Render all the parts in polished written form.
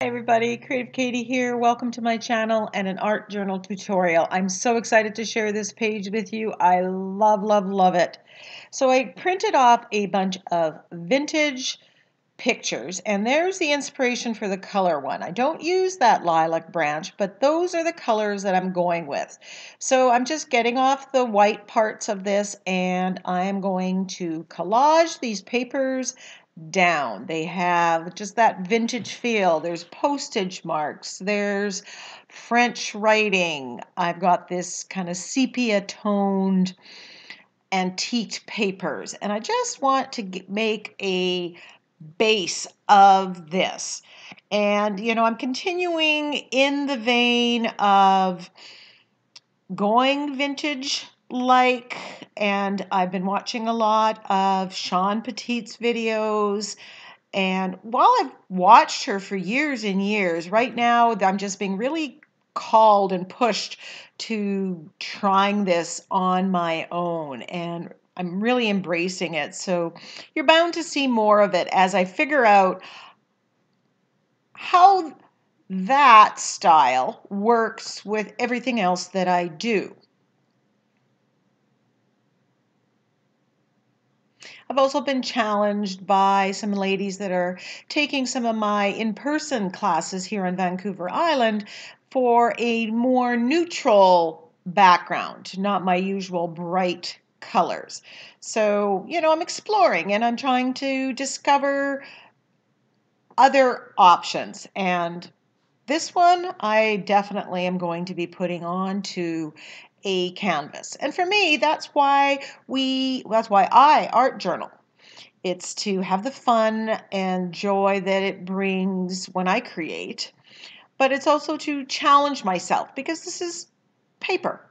Hi everybody, Creative Katie here. Welcome to my channel and an art journal tutorial. I'm so excited to share this page with you. I love it. So I printed off a bunch of vintage pictures, and there's the inspiration for the color one. I don't use that lilac branch, but those are the colors that I'm going with. So I'm just getting off the white parts of this, and I'm going to collage these papers down. They have just that vintage feel. There's postage marks. There's French writing. I've got this kind of sepia toned antiqued papers, and I just want to make a base of this. And I'm continuing in the vein of going vintage and I've been watching a lot of Sean Petit's videos. And while I've watched her for years and years, right now I'm just being really called and pushed to trying this on my own, and I'm really embracing it. So you're bound to see more of it as I figure out how that style works with everything else that I do. I've also been challenged by some ladies that are taking some of my in-person classes here on Vancouver Island for a more neutral background, not my usual bright colors. So, I'm exploring and I'm trying to discover other options. And this one I definitely am going to be putting on to a canvas. And for me, that's why I art journal. It's to have the fun and joy that it brings when I create, but it's also to challenge myself because this is paper.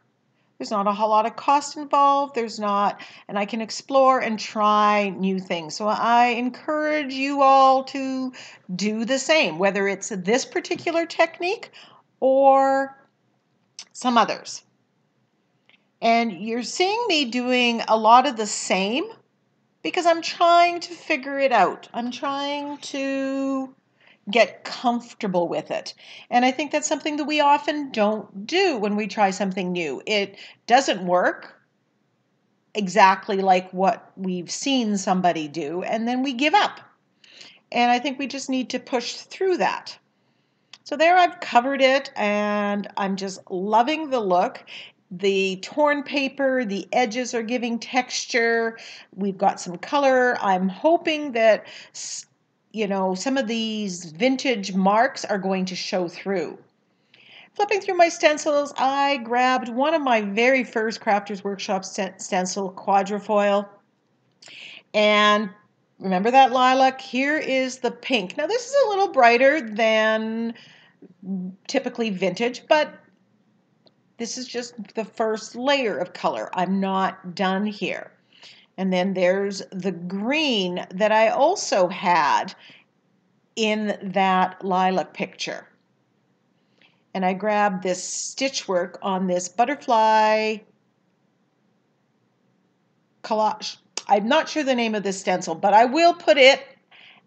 There's not a whole lot of cost involved. And I can explore and try new things. So I encourage you all to do the same, whether it's this particular technique or some others. And you're seeing me doing a lot of the same because I'm trying to figure it out. I'm trying to get comfortable with it. And I think that's something that we often don't do when we try something new. It doesn't work exactly like what we've seen somebody do, and then we give up. And I think we just need to push through that. So there I've covered it, and I'm just loving the look. The torn paper, the edges are giving texture. We've got some color. I'm hoping that some of these vintage marks are going to show through. Flipping through my stencils, I grabbed one of my very first Crafters Workshop stencil, quadrifoil. And remember that lilac? Here is the pink. Now this is a little brighter than typically vintage, but this is just the first layer of color. I'm not done here. And then there's the green that I also had in that lilac picture. And I grabbed this stitch work on this butterfly collage. I'm not sure the name of this stencil, but I will put it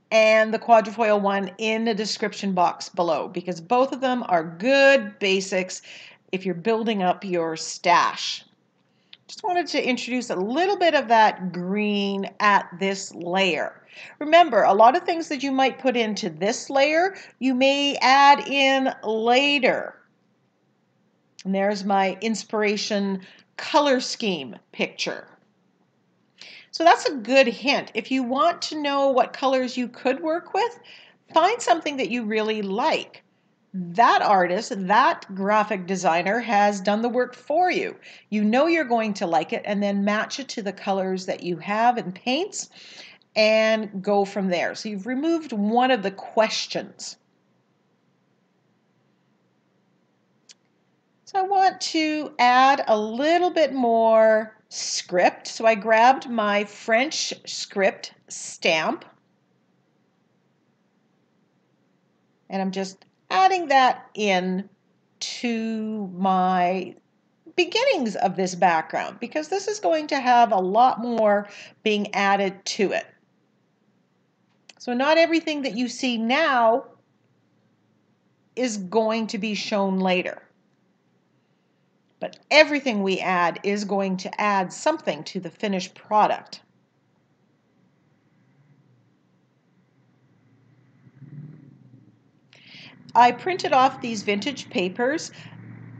and the quadrifoil one in the description box below because both of them are good basics if you're building up your stash. Just wanted to introduce a little bit of that green at this layer. Remember, a lot of things that you might put into this layer, you may add in later. And there's my inspiration color scheme picture. So that's a good hint. If you want to know what colors you could work with, find something that you really like. That artist, that graphic designer has done the work for you. You know you're going to like it, and then match it to the colors that you have in paints and go from there. So you've removed one of the questions. So I want to add a little bit more script. So I grabbed my French script stamp and I'm just adding that in to my beginnings of this background because this is going to have a lot more being added to it. So not everything that you see now is going to be shown later. But everything we add is going to add something to the finished product. I printed off these vintage papers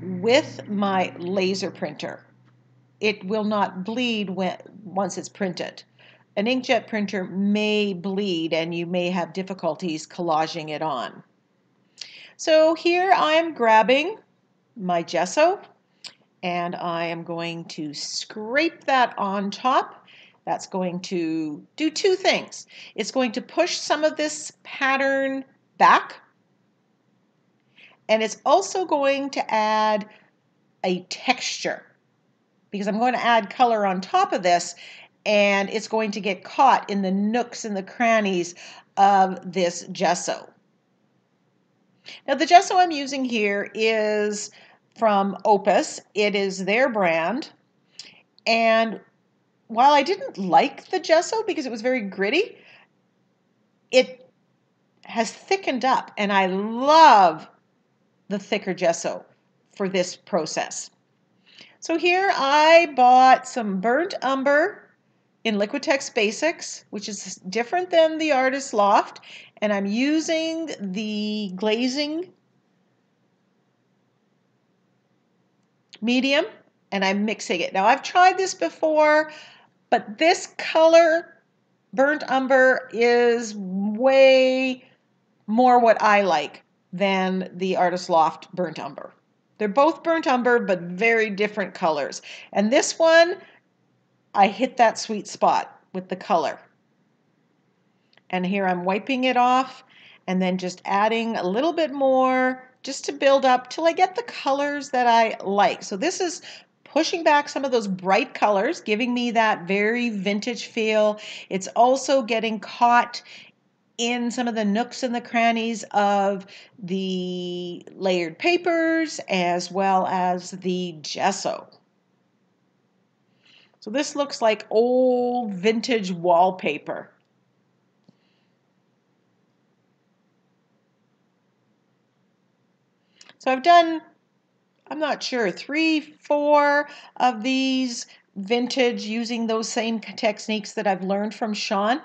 with my laser printer. It will not bleed once it's printed. An inkjet printer may bleed and you may have difficulties collaging it on. So here I'm grabbing my gesso and I am going to scrape that on top. That's going to do two things. It's going to push some of this pattern back, and it's also going to add a texture because I'm going to add color on top of this, and it's going to get caught in the nooks and the crannies of this gesso. Now the gesso I'm using here is from Opus. It is their brand, and while I didn't like the gesso because it was very gritty, it has thickened up, and I love the thicker gesso for this process. So here I bought some burnt umber in Liquitex Basics, which is different than the Artist Loft, and I'm using the glazing medium and I'm mixing it. Now I've tried this before, but this color, burnt umber, is way more what I like than the Artist Loft burnt umber. They're both burnt umber, but very different colors. And this one, I hit that sweet spot with the color. And here I'm wiping it off and then just adding a little bit more just to build up till I get the colors that I like. So this is pushing back some of those bright colors, giving me that very vintage feel. It's also getting caught in some of the nooks and the crannies of the layered papers as well as the gesso. So this looks like old vintage wallpaper. So I've done, I'm not sure, 3, 4 of these vintage using those same techniques that I've learned from Sean.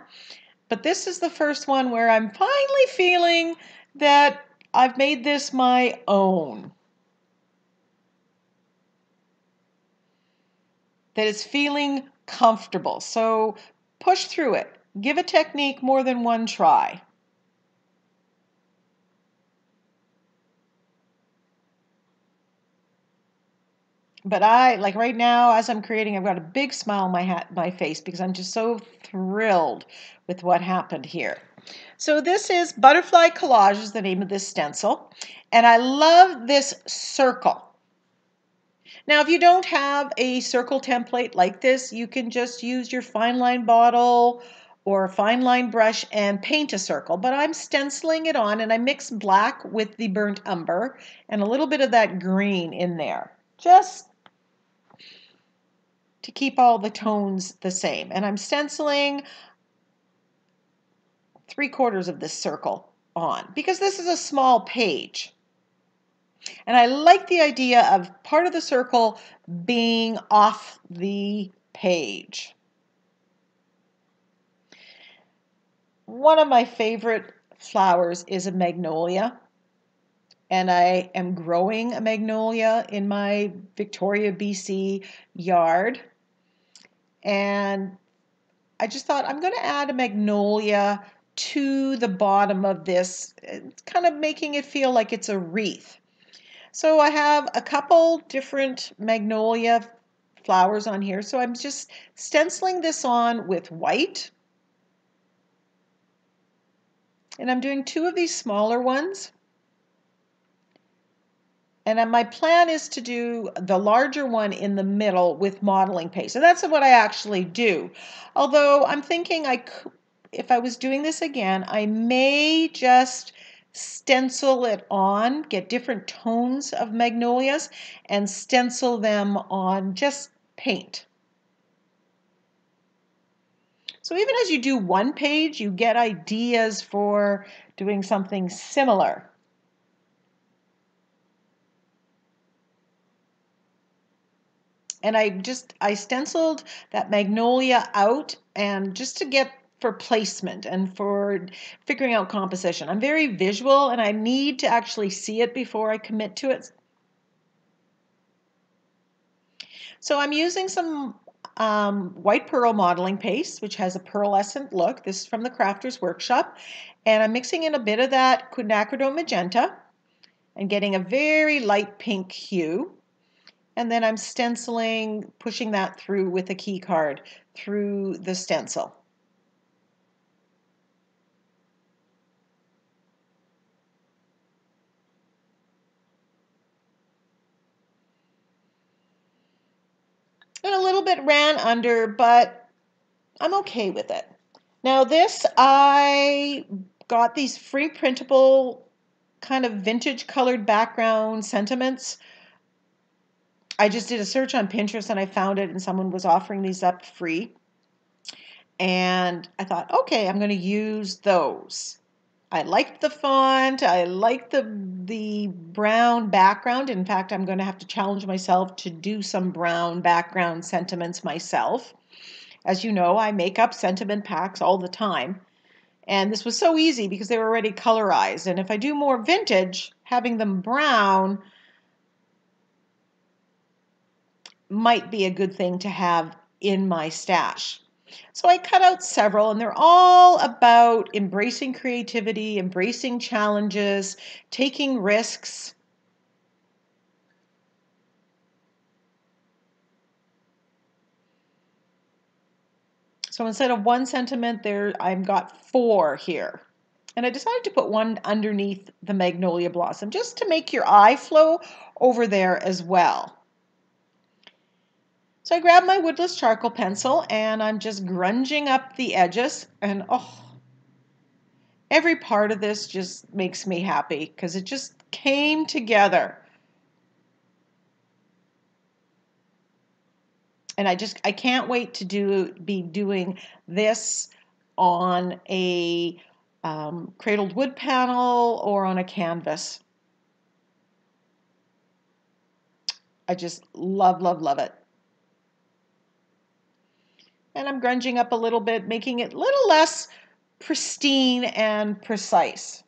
But this is the first one where I'm finally feeling that I've made this my own. That it's feeling comfortable. So push through it. Give a technique more than one try. But like right now, as I'm creating, I've got a big smile on my face because I'm just so thrilled with what happened here. So this is Butterfly Collage is the name of this stencil. And I love this circle. Now, if you don't have a circle template like this, you can just use your fine line bottle or a fine line brush and paint a circle. But I'm stenciling it on, and I mix black with the burnt umber and a little bit of that green in there, just to keep all the tones the same. And I'm stenciling 3/4 of this circle on because this is a small page. And I like the idea of part of the circle being off the page. One of my favorite flowers is a magnolia. And I am growing a magnolia in my Victoria, BC yard. And I just thought I'm going to add a magnolia to the bottom of this, kind of making it feel like it's a wreath. So I have a couple different magnolia flowers on here. So I'm just stenciling this on with white. And I'm doing 2 of these smaller ones. And my plan is to do the larger one in the middle with modeling paste. And that's what I actually do. Although I'm thinking if I was doing this again, I may just stencil it on, get different tones of magnolias, and stencil them on just paint. So even as you do one page, you get ideas for doing something similar. And I stenciled that magnolia out, and just to get for placement and for figuring out composition. I'm very visual and I need to actually see it before I commit to it. So I'm using some white pearl modeling paste, which has a pearlescent look. This is from the Crafter's Workshop. And I'm mixing in a bit of that quinacridone magenta and getting a very light pink hue. And then I'm stenciling, pushing that through with a key card through the stencil. And a little bit ran under, but I'm okay with it. Now this, I got these free printable kind of vintage colored background sentiments. I just did a search on Pinterest and I found it, and someone was offering these up free. And I thought, okay, I'm going to use those. I liked the font. I liked the brown background. In fact, I'm going to have to challenge myself to do some brown background sentiments myself. As you know, I make up sentiment packs all the time. And this was so easy because they were already colorized. And if I do more vintage, having them brown might be a good thing to have in my stash. So I cut out several, and they're all about embracing creativity, embracing challenges, taking risks. So instead of one sentiment there, I've got 4 here. And I decided to put one underneath the magnolia blossom just to make your eye flow over there as well. So I grabbed my woodless charcoal pencil and I'm just grunging up the edges, and every part of this just makes me happy because it just came together. And I can't wait to be doing this on a cradled wood panel or on a canvas. I just love, love, love it. And I'm grunging up a little bit, making it a little less pristine and precise.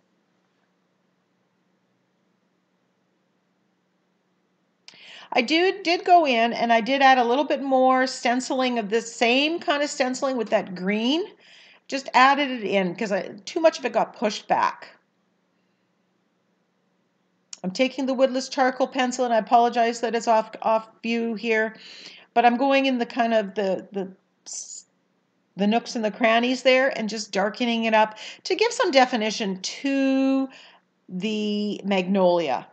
I did go in and I did add a little bit more stenciling of this same kind of stenciling with that green. Just added it in because too much of it got pushed back. I'm taking the woodless charcoal pencil, and I apologize that it's off view here, but I'm going in the kind of the nooks and the crannies there and just darkening it up to give some definition to the magnolia.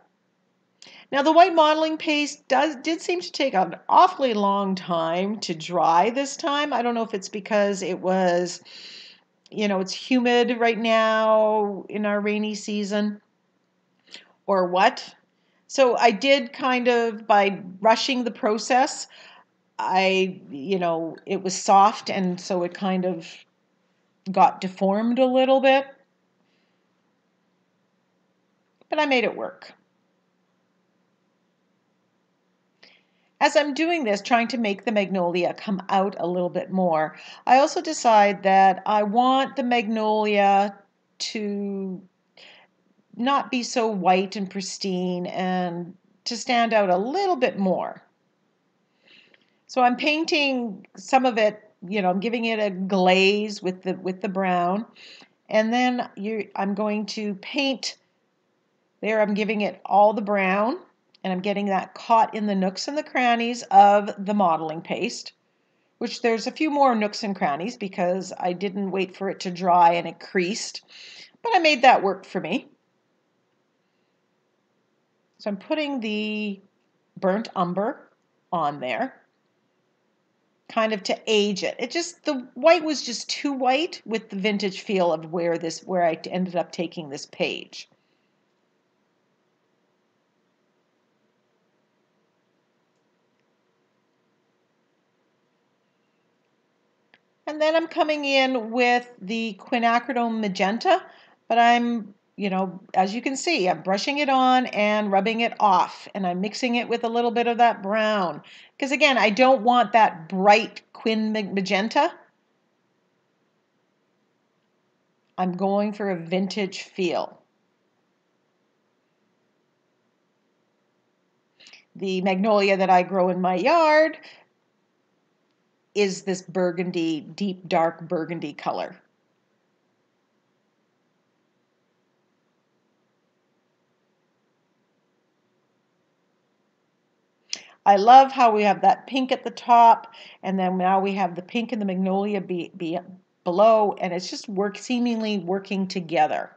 Now the white modeling paste did seem to take an awfully long time to dry this time. I don't know if it's because it was, it's humid right now in our rainy season or what. So I did kind of, by rushing the process, it was soft, and so it kind of got deformed a little bit. But I made it work. As I'm doing this, trying to make the magnolia come out a little bit more, I also decide that I want the magnolia to not be so white and pristine and to stand out a little bit more. So I'm painting some of it, I'm giving it a glaze with the brown, and then I'm going to paint there. I'm giving it all the brown, and I'm getting that caught in the nooks and the crannies of the modeling paste, which there's a few more nooks and crannies because I didn't wait for it to dry and it creased, but I made that work for me. So I'm putting the burnt umber on there, kind of to age it. The white was just too white with the vintage feel of where I ended up taking this page. And then I'm coming in with the quinacridone magenta, but I'm as you can see, I'm brushing it on and rubbing it off, and I'm mixing it with a little bit of that brown. Because again, I don't want that bright quin magenta. I'm going for a vintage feel. The magnolia that I grow in my yard is this burgundy, deep dark burgundy color. I love how we have that pink at the top, and then now we have the pink and the magnolia below, and it's just seemingly working together.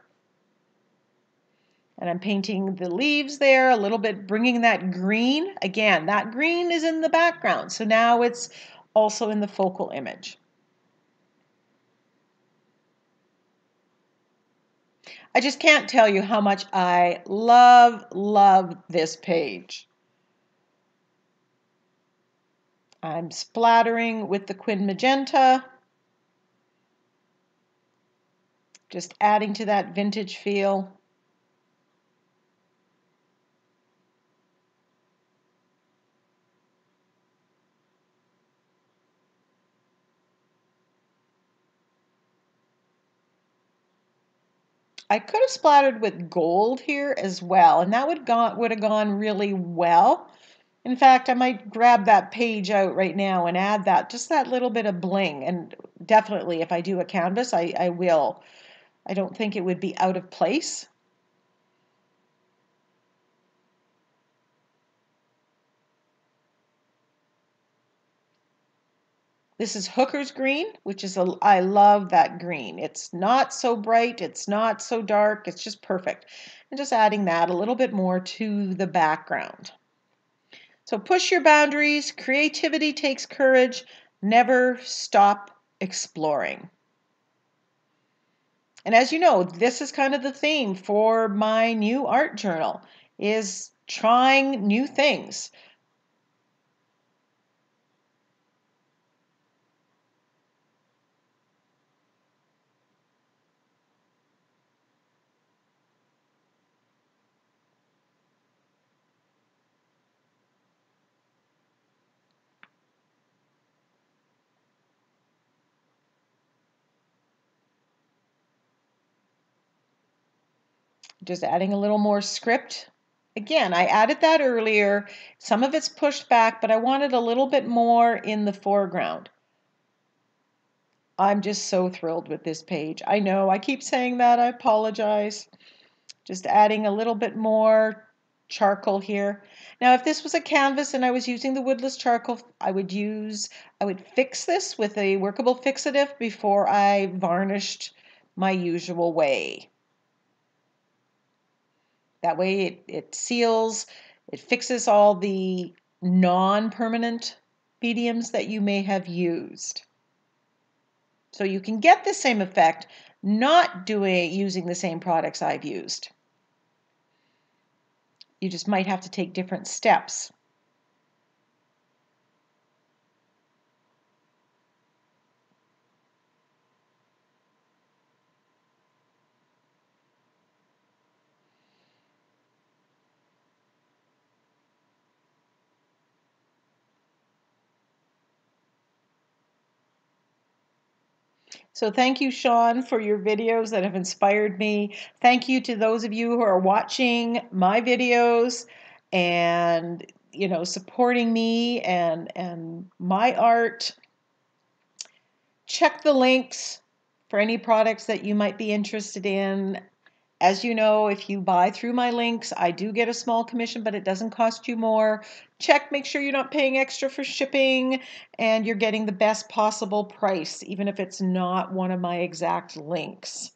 And I'm painting the leaves there a little bit, bringing that green. Again, that green is in the background, so now it's also in the focal image. I just can't tell you how much I love this page. I'm splattering with the quin magenta, just adding to that vintage feel. I could have splattered with gold here as well, and that would have gone really well. In fact, I might grab that page out right now and add that, just that little bit of bling. And definitely, if I do a canvas, I will. I don't think it would be out of place. This is Hooker's green, which is I love that green. It's not so bright, it's not so dark, it's just perfect. And just adding that a little bit more to the background. So push your boundaries, creativity takes courage, never stop exploring. And as you know, this is kind of the theme for my new art journal, is trying new things. Just adding a little more script. Again, I added that earlier. Some of it's pushed back, but I wanted a little bit more in the foreground. I'm just so thrilled with this page. I know I keep saying that, I apologize. Just adding a little bit more charcoal here. Now, if this was a canvas and I was using the woodless charcoal, I would fix this with a workable fixative before I varnished my usual way. That way it seals, it fixes all the non-permanent mediums that you may have used. So you can get the same effect not using the same products I've used. You just might have to take different steps. So thank you, Sean, for your videos that have inspired me. Thank you to those of you who are watching my videos and supporting me and my art. Check the links for any products that you might be interested in. As you know, if you buy through my links, I do get a small commission, but it doesn't cost you more. Make sure you're not paying extra for shipping and you're getting the best possible price, even if it's not one of my exact links.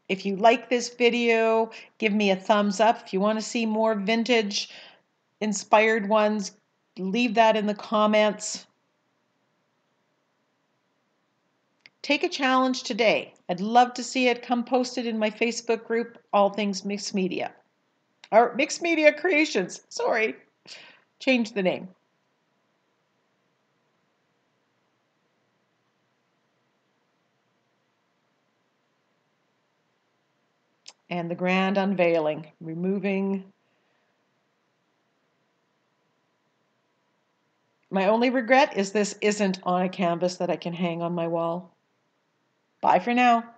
If you like this video, give me a thumbs up. If you want to see more vintage inspired ones, leave that in the comments. Take a challenge today. I'd love to see it. Come post it in my Facebook group, All Things Mixed Media. Or Mixed Media Creations. Sorry, changed the name. and the grand unveiling, removing. My only regret is this isn't on a canvas that I can hang on my wall. Bye for now.